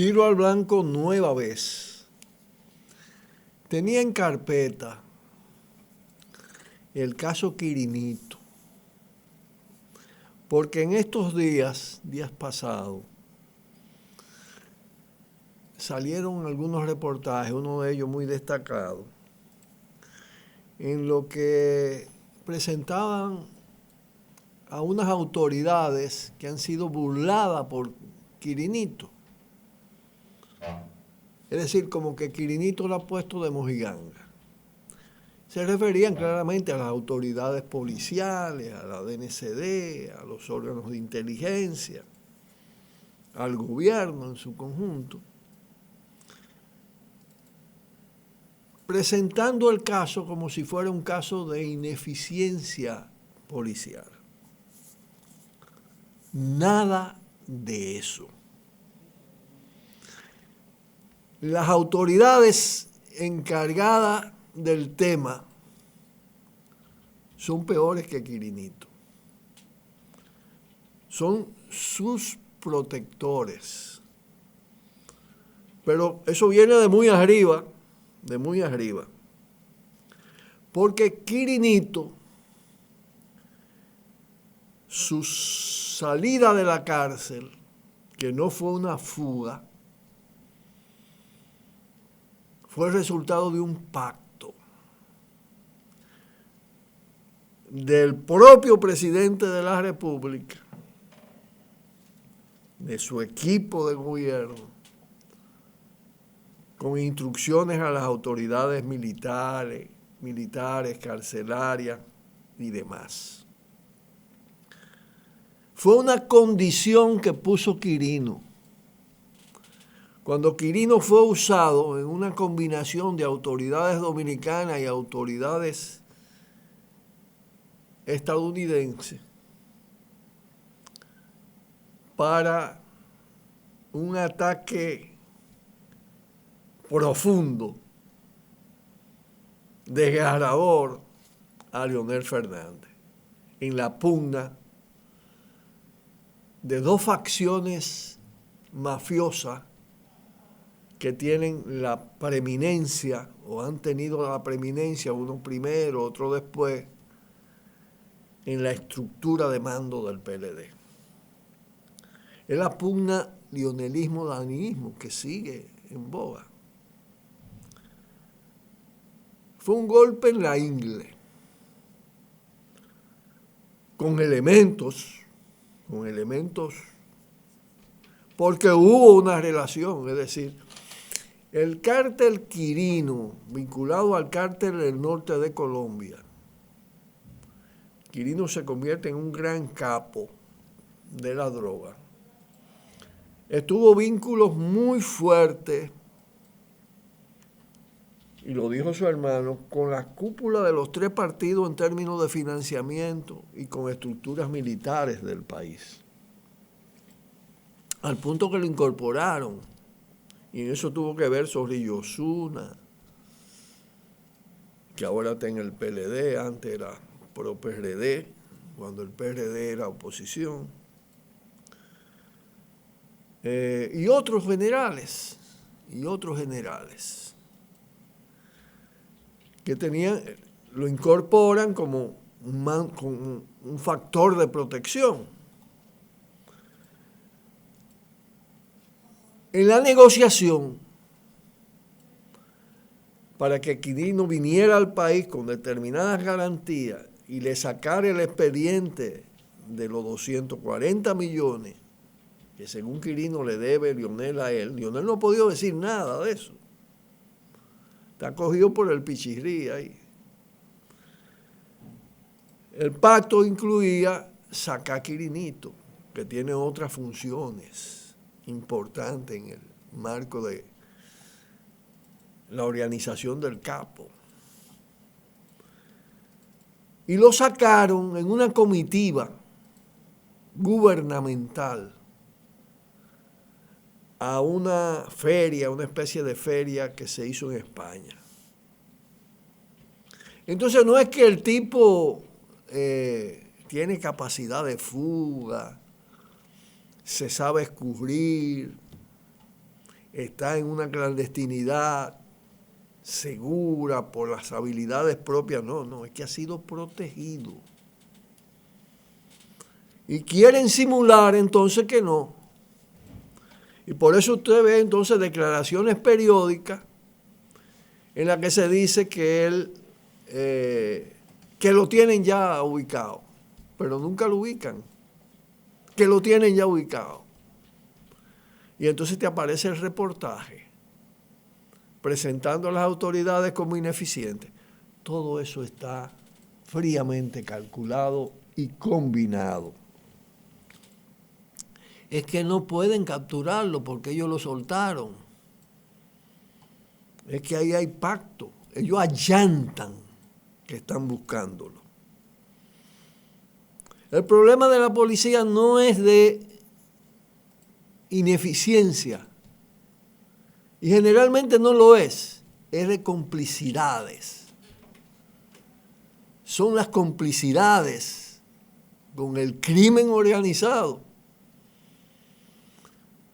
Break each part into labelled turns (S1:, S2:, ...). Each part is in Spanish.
S1: Tiro al blanco nueva vez. Tenía en carpeta el caso Quirinito, porque en estos días pasados, salieron algunos reportajes, uno de ellos muy destacado, en lo que presentaban a unas autoridades que han sido burladas por Quirinito. Es decir, como que Quirinito lo ha puesto de mojiganga. Se referían claramente a las autoridades policiales, a la DNCD, a los órganos de inteligencia, al gobierno en su conjunto, presentando el caso como si fuera un caso de ineficiencia policial. Nada de eso. Las autoridades encargadas del tema son peores que Quirinito. Son sus protectores. Pero eso viene de muy arriba, porque Quirinito, su salida de la cárcel, que no fue una fuga, fue el resultado de un pacto del propio presidente de la República, de su equipo de gobierno, con instrucciones a las autoridades militares, carcelarias y demás. Fue una condición que puso Quirino. Cuando Quirino fue usado en una combinación de autoridades dominicanas y autoridades estadounidenses para un ataque profundo, desgarrador a Leonel Fernández, en la pugna de dos facciones mafiosas que tienen la preeminencia o han tenido la preeminencia, uno primero, otro después, en la estructura de mando del PLD. Es la pugna lionelismo-daninismo que sigue en boga. Fue un golpe en la ingle, con elementos, porque hubo una relación, es decir, el cártel Quirino, vinculado al cártel del norte de Colombia, Quirino se convierte en un gran capo de la droga. Estuvo vínculos muy fuertes, y lo dijo su hermano, con la cúpula de los tres partidos en términos de financiamiento y con estructuras militares del país. Al punto que lo incorporaron. Y en eso tuvo que ver Zorrillo Osuna, que ahora está en el PLD, antes era pro PRD, cuando el PRD era oposición. Y otros generales, que lo incorporan como un factor de protección. En la negociación, para que Quirino viniera al país con determinadas garantías y le sacara el expediente de los 240 millones que según Quirino le debe Leonel a él, Leonel no ha podido decir nada de eso. Está cogido por el pichirrí ahí. El pacto incluía sacar a Quirinito, que tiene otras funciones importante en el marco de la organización del capo. Y lo sacaron en una comitiva gubernamental a una feria, una especie de feria que se hizo en España. Entonces no es que el tipo tiene capacidad de fuga, se sabe escurrir. está en una clandestinidad segura por las habilidades propias. No, es que ha sido protegido. Y quieren simular entonces que no. Y por eso usted ve entonces declaraciones periódicas en las que se dice que él, que lo tienen ya ubicado, pero nunca lo ubican, que lo tienen ya ubicado. Y entonces te aparece el reportaje presentando a las autoridades como ineficientes. Todo eso está fríamente calculado y combinado. Es que no pueden capturarlo porque ellos lo soltaron. Es que ahí hay pacto. Ellos allantan que están buscándolo. El problema de la policía no es de ineficiencia. Y generalmente no lo es de complicidades. Son las complicidades con el crimen organizado.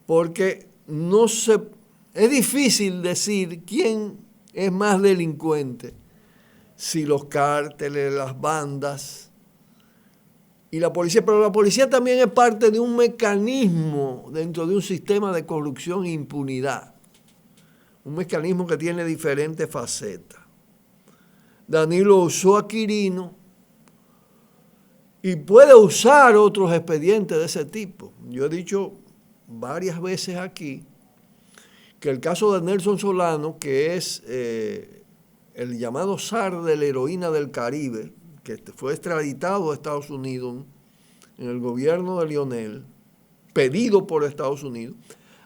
S1: Porque es difícil decir quién es más delincuente, si los cárteles, las bandas y la policía, pero la policía también es parte de un mecanismo dentro de un sistema de corrupción e impunidad, un mecanismo que tiene diferentes facetas. Danilo usó a Quirino y puede usar otros expedientes de ese tipo. Yo he dicho varias veces aquí que el caso de Nelson Solano, que es el llamado zar de la heroína del Caribe, que fue extraditado a Estados Unidos en el gobierno de Leonel, pedido por Estados Unidos,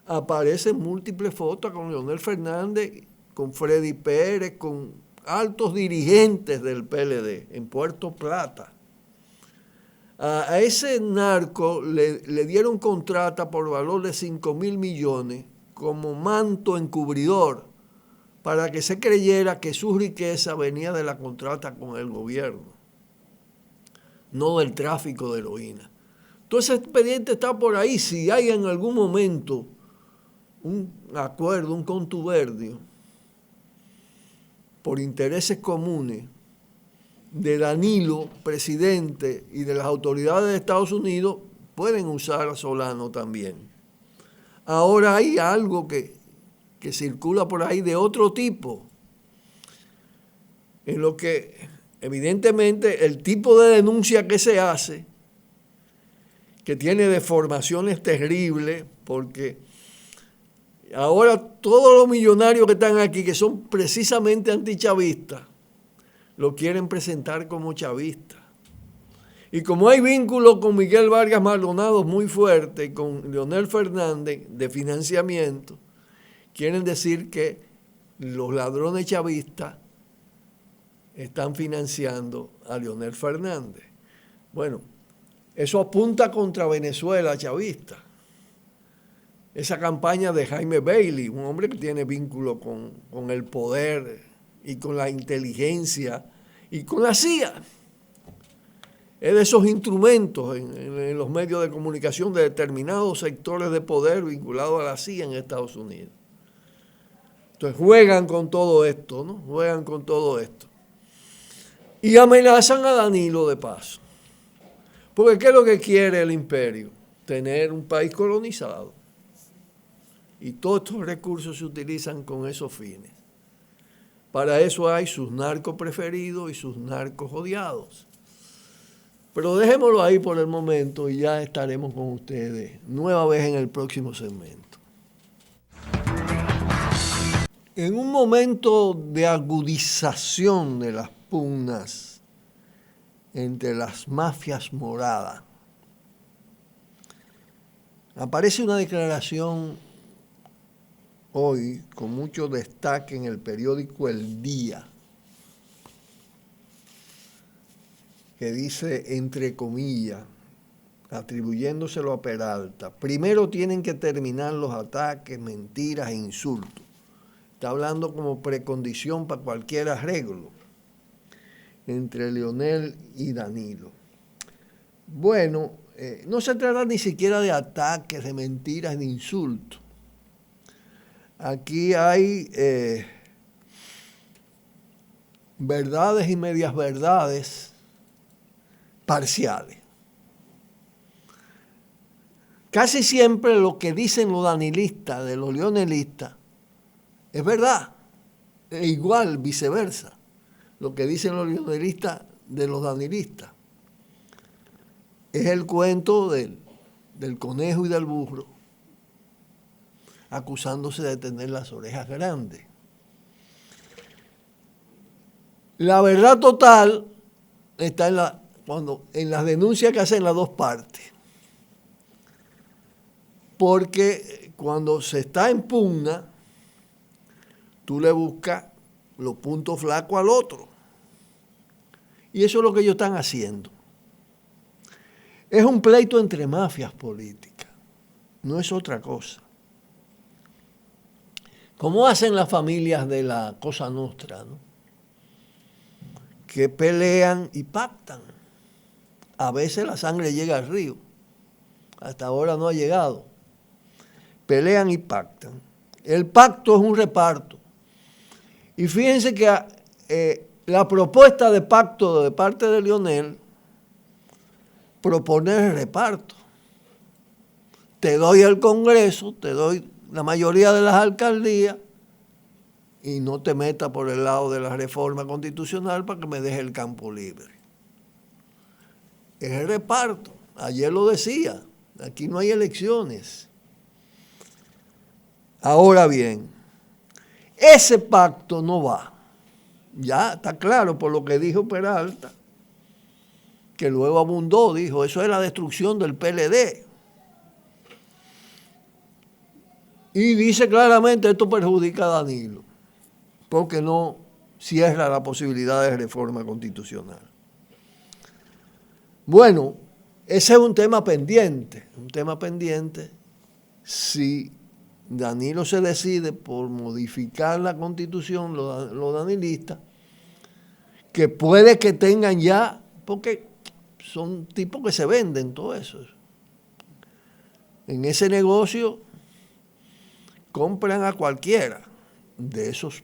S1: aparecen múltiples fotos con Leonel Fernández, con Freddy Pérez, con altos dirigentes del PLD en Puerto Plata. A ese narco le dieron contrata por valor de 5.000 millones como manto encubridor para que se creyera que su riqueza venía de la contrata con el gobierno, no del tráfico de heroína. Entonces ese expediente está por ahí. Si hay en algún momento un acuerdo, un contubernio por intereses comunes de Danilo, presidente, y de las autoridades de Estados Unidos, pueden usar a Solano también. Ahora hay algo que circula por ahí de otro tipo, en lo que evidentemente el tipo de denuncia que se hace, que tiene deformaciones terribles, porque ahora todos los millonarios que están aquí, que son precisamente antichavistas, lo quieren presentar como chavista. Y como hay vínculos con Miguel Vargas Maldonado muy fuerte y con Leonel Fernández de financiamiento, quieren decir que los ladrones chavistas están financiando a Leonel Fernández. Bueno, eso apunta contra Venezuela chavista. Esa campaña de Jaime Bailey, un hombre que tiene vínculo con el poder y con la inteligencia y con la CIA. Es de esos instrumentos en los medios de comunicación de determinados sectores de poder vinculados a la CIA en Estados Unidos. Entonces juegan con todo esto, ¿no? Juegan con todo esto. Y amenazan a Danilo de paso. Porque ¿qué es lo que quiere el imperio? Tener un país colonizado. Y todos estos recursos se utilizan con esos fines. Para eso hay sus narcos preferidos y sus narcos odiados. Pero dejémoslo ahí por el momento y ya estaremos con ustedes nueva vez en el próximo segmento. En un momento de agudización de las pugnas entre las mafias moradas, aparece una declaración hoy con mucho destaque en el periódico El Día, que dice, entre comillas, atribuyéndoselo a Peralta: primero tienen que terminar los ataques, mentiras e insultos. Está hablando como precondición para cualquier arreglo entre Leonel y Danilo. Bueno, no se trata ni siquiera de ataques, de mentiras, de insultos. Aquí hay verdades y medias verdades parciales. Casi siempre lo que dicen los danilistas de los leonelistas es verdad, e igual viceversa, lo que dicen los leonelistas de los danilistas. Es el cuento del conejo y del burro, acusándose de tener las orejas grandes. La verdad total está en las denuncias que hacen las dos partes. Porque cuando se está en pugna, tú le buscas los puntos flacos al otro. Y eso es lo que ellos están haciendo. Es un pleito entre mafias políticas, no es otra cosa. Como hacen las familias de la Cosa Nostra, ¿no? Que pelean y pactan. A veces la sangre llega al río. Hasta ahora no ha llegado. Pelean y pactan. El pacto es un reparto. Y fíjense que la propuesta de pacto de parte de Leonel propone el reparto. Te doy el Congreso, te doy la mayoría de las alcaldías y no te metas por el lado de la reforma constitucional para que me deje el campo libre. Es el reparto. Ayer lo decía, aquí no hay elecciones. Ahora bien, ese pacto no va. Ya está claro por lo que dijo Peralta, que luego abundó, dijo, eso es la destrucción del PLD. Y dice claramente, esto perjudica a Danilo, porque no cierra la posibilidad de reforma constitucional. Bueno, ese es un tema pendiente si Danilo se decide por modificar la Constitución, los danilistas, que puede que tengan ya, porque son tipos que se venden todo eso. En ese negocio compran a cualquiera de esos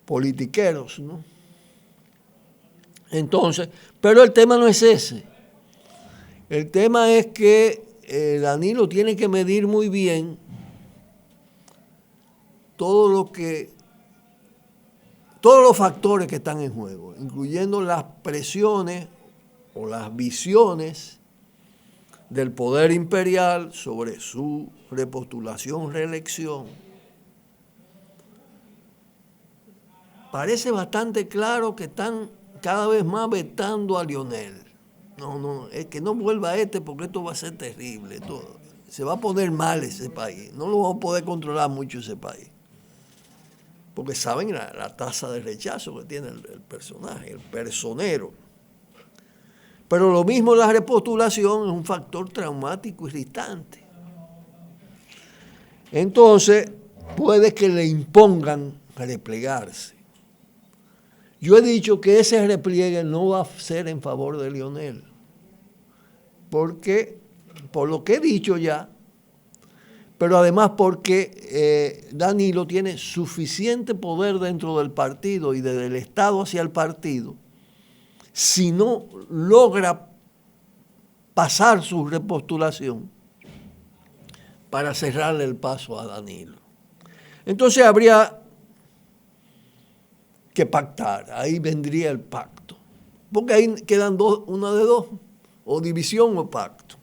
S1: politiqueros, ¿no? Entonces, pero el tema no es ese. El tema es que Danilo tiene que medir muy bien todos los factores que están en juego, incluyendo las presiones o las visiones del poder imperial sobre su repostulación, reelección. Parece bastante claro que están cada vez más vetando a Leonel. No, es que no vuelva porque esto va a ser terrible. Se va a poner mal ese país. No lo vamos a poder controlar mucho ese país. Porque saben la tasa de rechazo que tiene el personaje, el personero. Pero lo mismo la repostulación es un factor traumático irritante. Entonces, puede que le impongan replegarse. Yo he dicho que ese repliegue no va a ser en favor de Leonel, porque, por lo que he dicho ya, pero además porque Danilo tiene suficiente poder dentro del partido y desde el Estado hacia el partido, si no logra pasar su repostulación para cerrarle el paso a Danilo. Entonces habría que pactar, ahí vendría el pacto, porque ahí quedan una de dos, o división o pacto.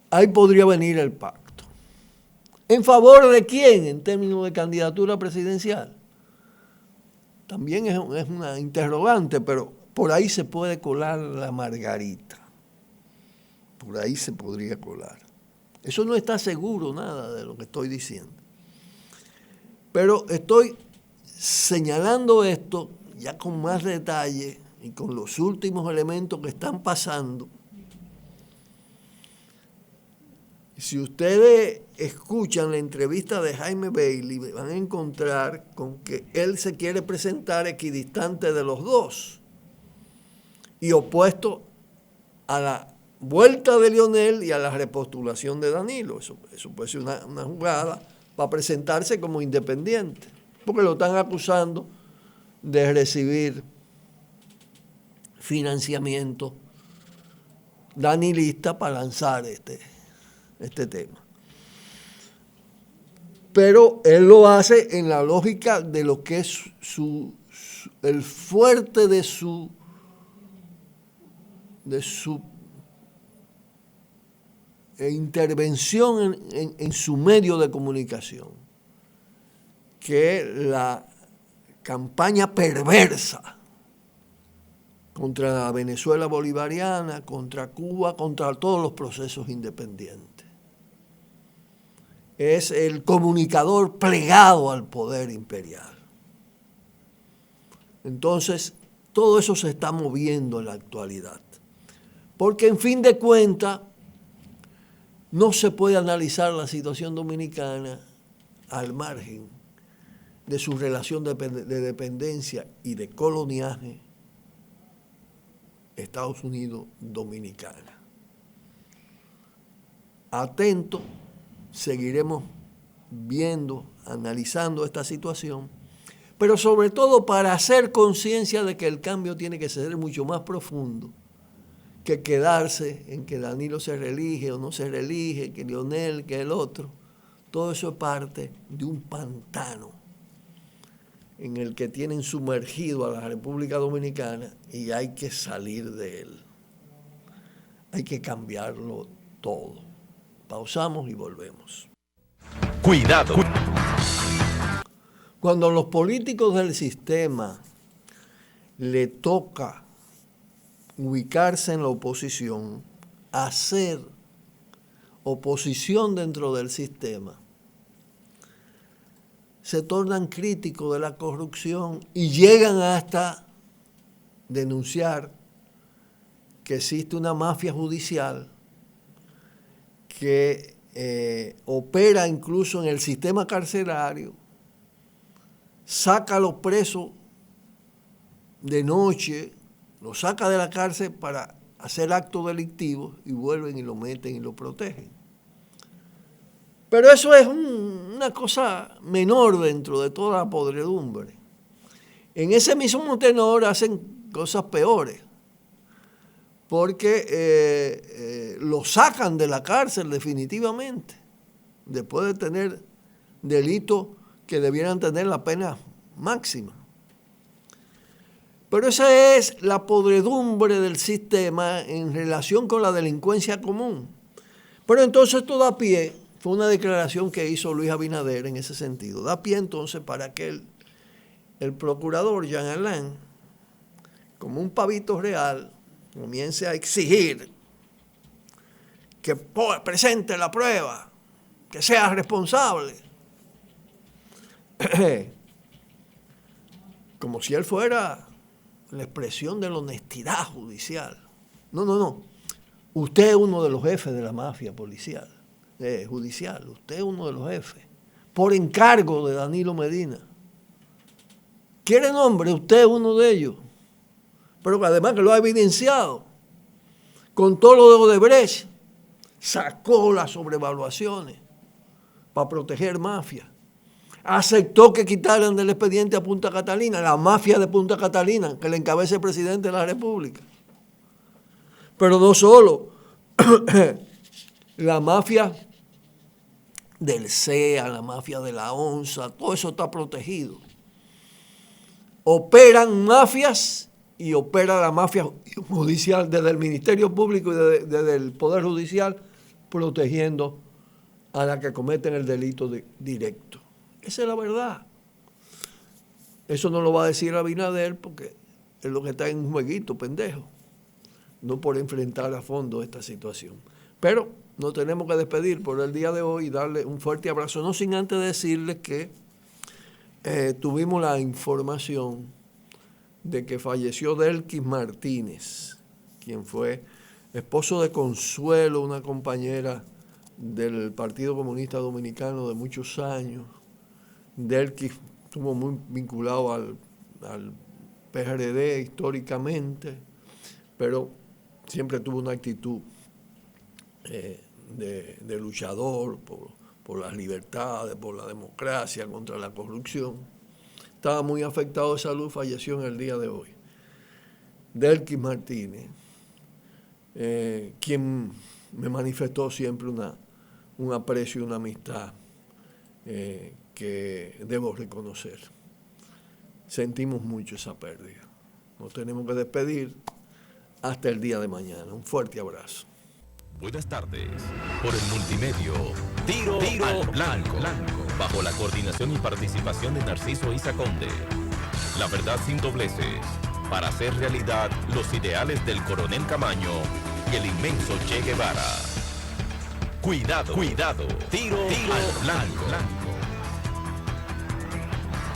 S1: Ahí podría venir el pacto. ¿En favor de quién en términos de candidatura presidencial? También es una interrogante, pero por ahí se puede colar la Margarita. Por ahí se podría colar. Eso no está seguro nada de lo que estoy diciendo. Pero estoy señalando esto ya con más detalle y con los últimos elementos que están pasando. Si ustedes escuchan la entrevista de Jaime Bailey, van a encontrar con que él se quiere presentar equidistante de los dos y opuesto a la vuelta de Leonel y a la repostulación de Danilo. Eso puede ser una jugada para presentarse como independiente, porque lo están acusando de recibir financiamiento danilista para lanzar este tema. Pero él lo hace en la lógica de lo que es el fuerte de su intervención en su medio de comunicación, que es la campaña perversa contra la Venezuela bolivariana, contra Cuba, contra todos los procesos independientes. Es el comunicador plegado al poder imperial. Entonces, todo eso se está moviendo en la actualidad. Porque en fin de cuentas, no se puede analizar la situación dominicana al margen de su relación de dependencia y de coloniaje Estados Unidos-Dominicana. Atento, seguiremos viendo, analizando esta situación, pero sobre todo para hacer conciencia de que el cambio tiene que ser mucho más profundo que quedarse en que Danilo se reelige o no se reelige, que Leonel, que el otro. Todo eso es parte de un pantano en el que tienen sumergido a la República Dominicana y hay que salir de él. Hay que cambiarlo todo. Pausamos y volvemos.
S2: Cuidado.
S1: Cuando a los políticos del sistema le toca ubicarse en la oposición, hacer oposición dentro del sistema, se tornan críticos de la corrupción y llegan hasta denunciar que existe una mafia judicial que opera incluso en el sistema carcelario, saca a los presos de noche, los saca de la cárcel para hacer actos delictivos y vuelven y lo meten y lo protegen. Pero eso es una cosa menor dentro de toda la podredumbre. En ese mismo tenor hacen cosas peores, porque lo sacan de la cárcel definitivamente, después de tener delitos que debieran tener la pena máxima. Pero esa es la podredumbre del sistema en relación con la delincuencia común. Pero entonces esto da pie, fue una declaración que hizo Luis Abinader en ese sentido, da pie entonces para que el procurador Jean Alain, como un pavito real, comience a exigir que presente la prueba, que sea responsable. Como si él fuera la expresión de la honestidad judicial. No. Usted es uno de los jefes de la mafia judicial. Usted es uno de los jefes. Por encargo de Danilo Medina. ¿Quiere nombre? Usted es uno de ellos. Pero además que lo ha evidenciado. Con todo lo de Odebrecht, sacó las sobrevaluaciones para proteger mafias. Aceptó que quitaran del expediente a Punta Catalina, la mafia de Punta Catalina, que le encabeza el presidente de la República. Pero no solo, la mafia del CEA, la mafia de la ONSA, todo eso está protegido. Operan mafias y opera la mafia judicial desde el Ministerio Público y desde el Poder Judicial, protegiendo a la que cometen el delito directo. Esa es la verdad. Eso no lo va a decir Abinader porque es lo que está en un jueguito, pendejo. No por enfrentar a fondo esta situación. Pero nos tenemos que despedir por el día de hoy y darle un fuerte abrazo. No sin antes decirles que tuvimos la información de que falleció Delkis Martínez, quien fue esposo de Consuelo, una compañera del Partido Comunista Dominicano de muchos años. Delkis estuvo muy vinculado al PRD históricamente, pero siempre tuvo una actitud de luchador por las libertades, por la democracia, contra la corrupción. Estaba muy afectado de salud, falleció en el día de hoy. Delkis Martínez, quien me manifestó siempre un aprecio y una amistad que debo reconocer. Sentimos mucho esa pérdida. Nos tenemos que despedir hasta el día de mañana. Un fuerte abrazo.
S2: Buenas tardes. Por el multimedio, Tiro al Blanco. Bajo la coordinación y participación de Narciso Isa Conde. La verdad sin dobleces. Para hacer realidad los ideales del Coronel Camaño y el inmenso Che Guevara. Cuidado. Tiro al Blanco.